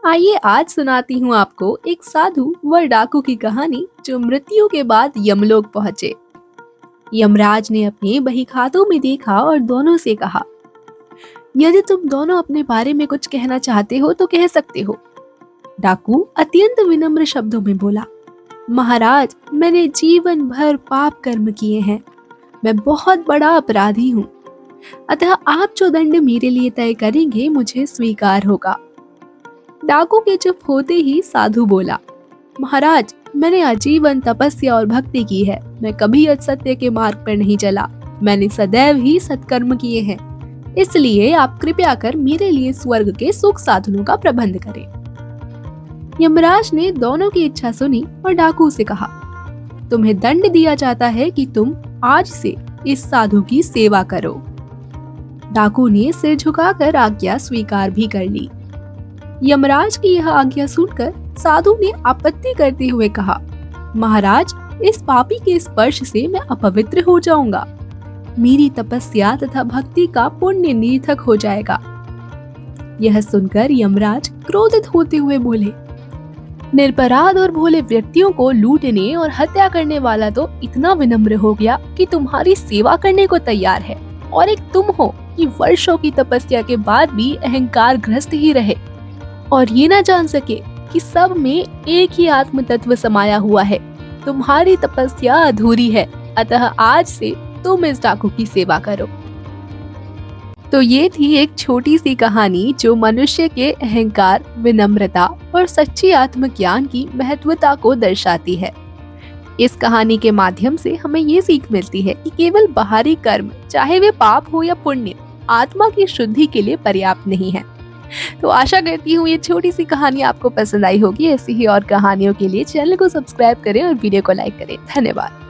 आइए आज सुनाती हूँ आपको एक साधु व डाकू की कहानी जो मृत्यु के बाद यमलोक पहुंचे। यमराज ने अपने बहीखातों में देखा और दोनों से कहा, यदि तुम दोनों अपने बारे में कुछ कहना चाहते हो तो कह सकते हो। डाकू अत्यंत विनम्र शब्दों में बोला, महाराज, मैंने जीवन भर पाप कर्म किए हैं। मैं बहुत बड़ा अपराधी हूँ। अतः आप जो दंड मेरे लिए तय करेंगे मुझे स्वीकार होगा। डाकू के चुप होते ही साधु बोला, महाराज, मैंने आजीवन तपस्या और भक्ति की है। मैं कभी असत्य के मार्ग पर नहीं चला। मैंने सदैव ही सत्कर्म किए हैं। इसलिए आप कृपया कर मेरे लिए स्वर्ग के सुख साधनों का प्रबंध करें। यमराज ने दोनों की इच्छा सुनी और डाकू से कहा, तुम्हें दंड दिया जाता है कि तुम आज से इस साधु की सेवा करो। डाकू ने सिर झुकाकर आज्ञा स्वीकार भी कर ली। यमराज की यह आज्ञा सुनकर साधु ने आपत्ति करते हुए कहा, महाराज, इस पापी के स्पर्श से मैं अपवित्र हो जाऊंगा। मेरी तपस्या तथा भक्ति का पुण्य निरर्थक हो जाएगा। यह सुनकर यमराज क्रोधित होते हुए बोले, निरपराध और भोले व्यक्तियों को लूटने और हत्या करने वाला तो इतना विनम्र हो गया कि तुम्हारी सेवा करने को तैयार है, और एक तुम हो कि वर्षों की तपस्या के बाद भी अहंकार ग्रस्त ही रहे और ये ना जान सके कि सब में एक ही आत्म तत्व समाया हुआ है। तुम्हारी तपस्या अधूरी है, अतः आज से तुम इस डाकू की सेवा करो। तो ये थी एक छोटी सी कहानी जो मनुष्य के अहंकार, विनम्रता और सच्ची आत्मज्ञान की महत्वता को दर्शाती है। इस कहानी के माध्यम से हमें ये सीख मिलती है कि केवल बाहरी कर्म, चाहे वे पाप हो या पुण्य, आत्मा की शुद्धि के लिए पर्याप्त नहीं है। तो आशा करती हूँ ये छोटी सी कहानी आपको पसंद आई होगी। ऐसी ही और कहानियों के लिए चैनल को सब्सक्राइब करें और वीडियो को लाइक करें। धन्यवाद।